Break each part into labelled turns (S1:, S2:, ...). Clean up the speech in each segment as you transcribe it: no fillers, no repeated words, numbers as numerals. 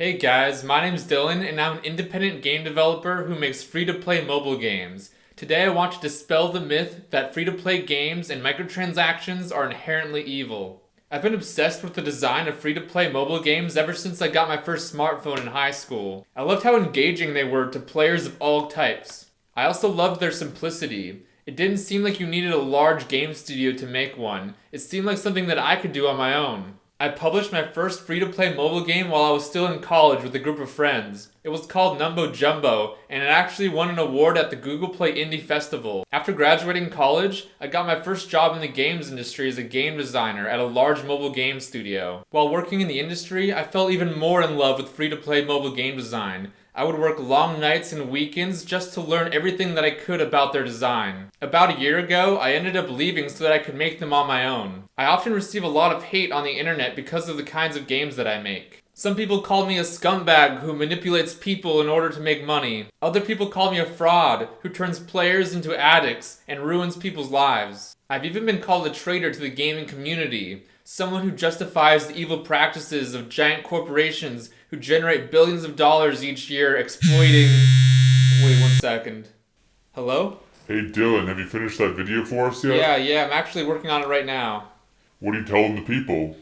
S1: Hey guys, my name's Dylan and I'm an independent game developer who makes free-to-play mobile games. Today I want to dispel the myth that free-to-play games and microtransactions are inherently evil. I've been obsessed with the design of free-to-play mobile games ever since I got my first smartphone in high school. I loved how engaging they were to players of all types. I also loved their simplicity. It didn't seem like you needed a large game studio to make one. It seemed like something that I could do on my own. I published my first free-to-play mobile game while I was still in college with a group of friends. It was called Numbo Jumbo, and it actually won an award at the Google Play Indie Festival. After graduating college, I got my first job in the games industry as a game designer at a large mobile game studio. While working in the industry, I fell even more in love with free-to-play mobile game design. I would work long nights and weekends just to learn everything that I could about their design. About a year ago, I ended up leaving so that I could make them on my own. I often receive a lot of hate on the internet because of the kinds of games that I make. Some people call me a scumbag who manipulates people in order to make money. Other people call me a fraud who turns players into addicts and ruins people's lives. I've even been called a traitor to the gaming community. Someone who justifies the evil practices of giant corporations who generate billions of dollars each year exploiting... Wait 1 second. Hello?
S2: Hey Dylan, have you finished that video for us yet?
S1: Yeah, I'm actually working on it right now.
S2: What are you telling the people?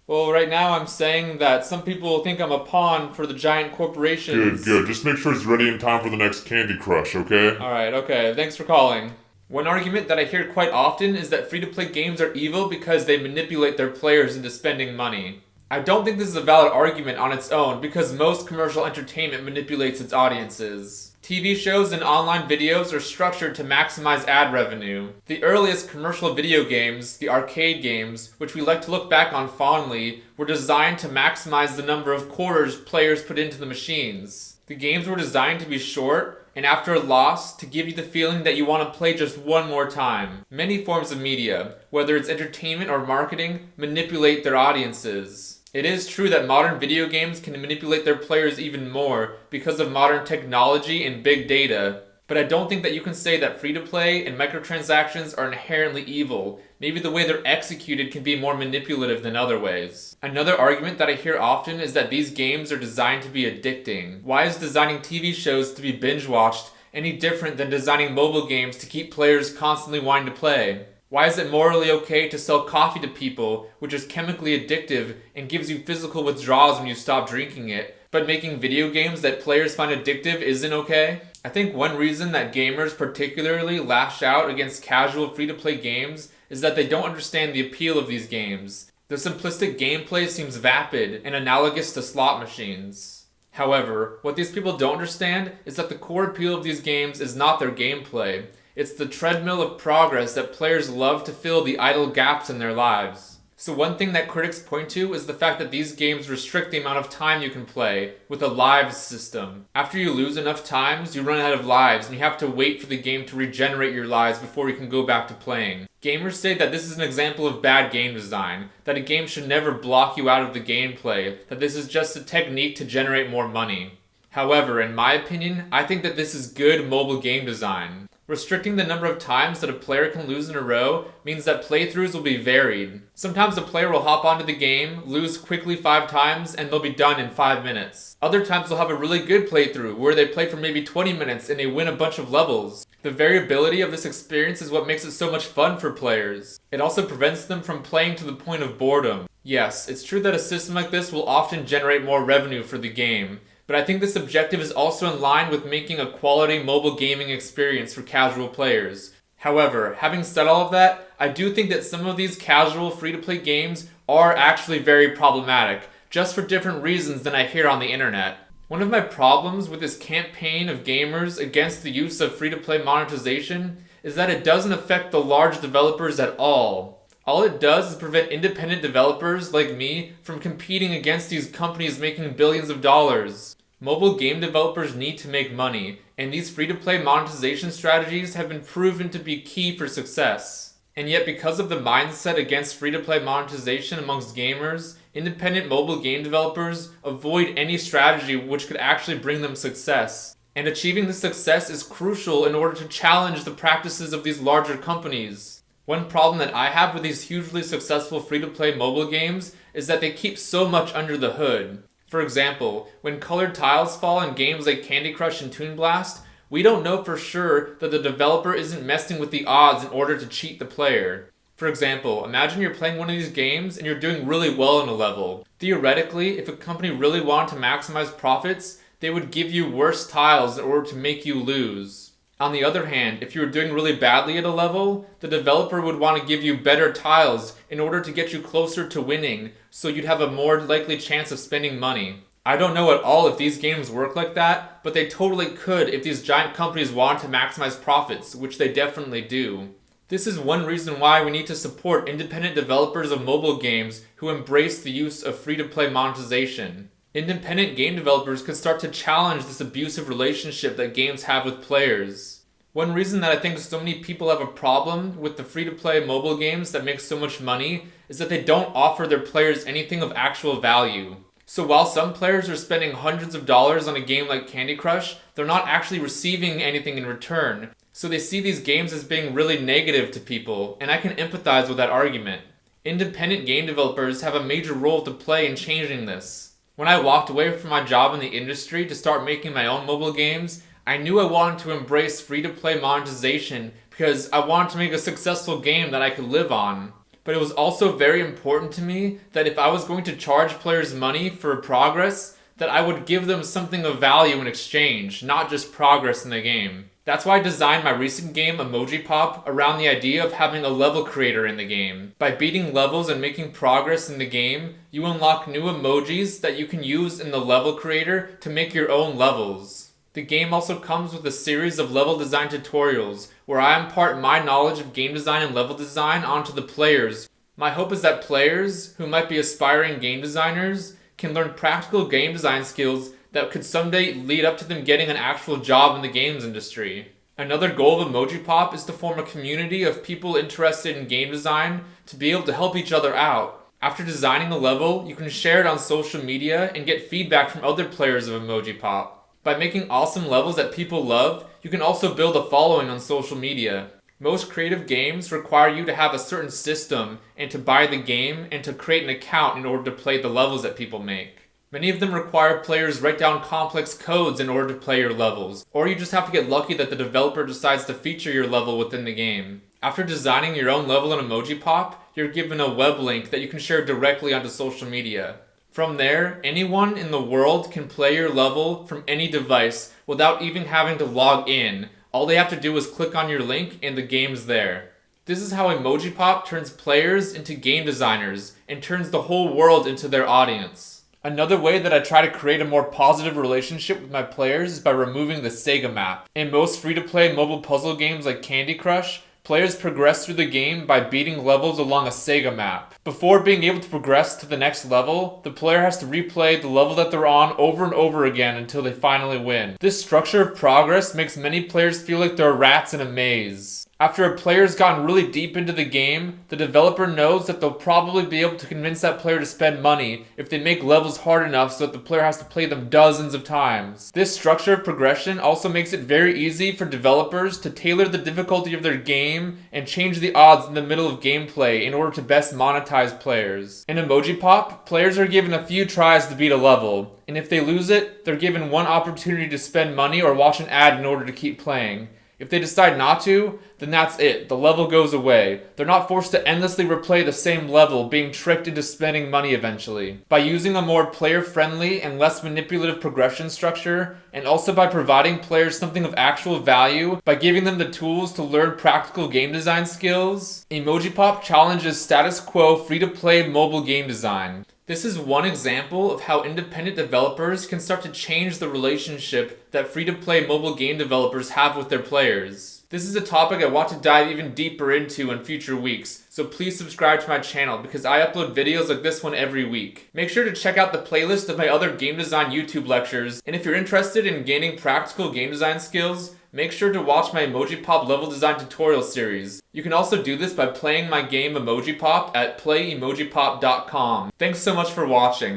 S1: Well, right now I'm saying that some people think I'm a pawn for the giant corporations.
S2: Good. Just make sure it's ready in time for the next Candy Crush, okay?
S1: Alright, okay. Thanks for calling. One argument that I hear quite often is that free-to-play games are evil because they manipulate their players into spending money. I don't think this is a valid argument on its own because most commercial entertainment manipulates its audiences. TV shows and online videos are structured to maximize ad revenue. The earliest commercial video games, the arcade games, which we like to look back on fondly, were designed to maximize the number of quarters players put into the machines. The games were designed to be short, and after a loss, to give you the feeling that you want to play just one more time. Many forms of media, whether it's entertainment or marketing, manipulate their audiences. It is true that modern video games can manipulate their players even more because of modern technology and big data, but I don't think that you can say that free-to-play and microtransactions are inherently evil. Maybe the way they're executed can be more manipulative than other ways. Another argument that I hear often is that these games are designed to be addicting. Why is designing TV shows to be binge-watched any different than designing mobile games to keep players constantly wanting to play? Why is it morally okay to sell coffee to people, which is chemically addictive and gives you physical withdrawals when you stop drinking it, but making video games that players find addictive isn't okay? I think one reason that gamers particularly lash out against casual free-to-play games is that they don't understand the appeal of these games. The simplistic gameplay seems vapid and analogous to slot machines. However, what these people don't understand is that the core appeal of these games is not their gameplay. It's the treadmill of progress that players love to fill the idle gaps in their lives. So one thing that critics point to is the fact that these games restrict the amount of time you can play with a lives system. After you lose enough times, you run out of lives and you have to wait for the game to regenerate your lives before you can go back to playing. Gamers say that this is an example of bad game design, that a game should never block you out of the gameplay, that this is just a technique to generate more money. However, in my opinion, I think that this is good mobile game design. Restricting the number of times that a player can lose in a row means that playthroughs will be varied. Sometimes a player will hop onto the game, lose quickly 5 times, and they'll be done in 5 minutes. Other times they'll have a really good playthrough where they play for maybe 20 minutes and they win a bunch of levels. The variability of this experience is what makes it so much fun for players. It also prevents them from playing to the point of boredom. Yes, it's true that a system like this will often generate more revenue for the game, but I think this objective is also in line with making a quality mobile gaming experience for casual players. However, having said all of that, I do think that some of these casual free-to-play games are actually very problematic, just for different reasons than I hear on the internet. One of my problems with this campaign of gamers against the use of free-to-play monetization is that it doesn't affect the large developers at all. All it does is prevent independent developers like me from competing against these companies making billions of dollars. Mobile game developers need to make money, and these free-to-play monetization strategies have been proven to be key for success. And yet because of the mindset against free-to-play monetization amongst gamers, independent mobile game developers avoid any strategy which could actually bring them success. And achieving this success is crucial in order to challenge the practices of these larger companies. One problem that I have with these hugely successful free-to-play mobile games is that they keep so much under the hood. For example, when colored tiles fall in games like Candy Crush and Toon Blast, we don't know for sure that the developer isn't messing with the odds in order to cheat the player. For example, imagine you're playing one of these games and you're doing really well in a level. Theoretically, if a company really wanted to maximize profits, they would give you worse tiles in order to make you lose. On the other hand, if you were doing really badly at a level, the developer would want to give you better tiles in order to get you closer to winning, so you'd have a more likely chance of spending money. I don't know at all if these games work like that, but they totally could if these giant companies wanted to maximize profits, which they definitely do. This is one reason why we need to support independent developers of mobile games who embrace the use of free-to-play monetization. Independent game developers could start to challenge this abusive relationship that games have with players. One reason that I think so many people have a problem with the free-to-play mobile games that make so much money is that they don't offer their players anything of actual value. So while some players are spending hundreds of dollars on a game like Candy Crush, they're not actually receiving anything in return. So they see these games as being really negative to people, and I can empathize with that argument. Independent game developers have a major role to play in changing this. When I walked away from my job in the industry to start making my own mobile games, I knew I wanted to embrace free-to-play monetization because I wanted to make a successful game that I could live on. But it was also very important to me that if I was going to charge players money for progress, that I would give them something of value in exchange, not just progress in the game. That's why I designed my recent game, Emoji Pop, around the idea of having a level creator in the game. By beating levels and making progress in the game, you unlock new emojis that you can use in the level creator to make your own levels. The game also comes with a series of level design tutorials, where I impart my knowledge of game design and level design onto the players. My hope is that players, who might be aspiring game designers, can learn practical game design skills that could someday lead up to them getting an actual job in the games industry. Another goal of Emoji Pop is to form a community of people interested in game design to be able to help each other out. After designing a level, you can share it on social media and get feedback from other players of Emoji Pop. By making awesome levels that people love, you can also build a following on social media. Most creative games require you to have a certain system and to buy the game and to create an account in order to play the levels that people make. Many of them require players write down complex codes in order to play your levels, or you just have to get lucky that the developer decides to feature your level within the game. After designing your own level in Emoji Pop, you're given a web link that you can share directly onto social media. From there, anyone in the world can play your level from any device without even having to log in. All they have to do is click on your link and the game's there. This is how Emoji Pop turns players into game designers and turns the whole world into their audience. Another way that I try to create a more positive relationship with my players is by removing the Sega map. In most free-to-play mobile puzzle games like Candy Crush, players progress through the game by beating levels along a Sega map. Before being able to progress to the next level, the player has to replay the level that they're on over and over again until they finally win. This structure of progress makes many players feel like they're rats in a maze. After a player's gotten really deep into the game, the developer knows that they'll probably be able to convince that player to spend money if they make levels hard enough so that the player has to play them dozens of times. This structure of progression also makes it very easy for developers to tailor the difficulty of their game and change the odds in the middle of gameplay in order to best monetize players. In Emoji Pop, players are given a few tries to beat a level, and if they lose it, they're given one opportunity to spend money or watch an ad in order to keep playing. If they decide not to, then that's it. The level goes away. They're not forced to endlessly replay the same level, being tricked into spending money eventually. By using a more player-friendly and less manipulative progression structure, and also by providing players something of actual value, by giving them the tools to learn practical game design skills, Emoji Pop challenges status quo free-to-play mobile game design. This is one example of how independent developers can start to change the relationship that free-to-play mobile game developers have with their players. This is a topic I want to dive even deeper into in future weeks, so please subscribe to my channel because I upload videos like this one every week. Make sure to check out the playlist of my other game design YouTube lectures, and if you're interested in gaining practical game design skills, make sure to watch my Emoji Pop level design tutorial series. You can also do this by playing my game Emoji Pop at playemojipop.com. Thanks so much for watching.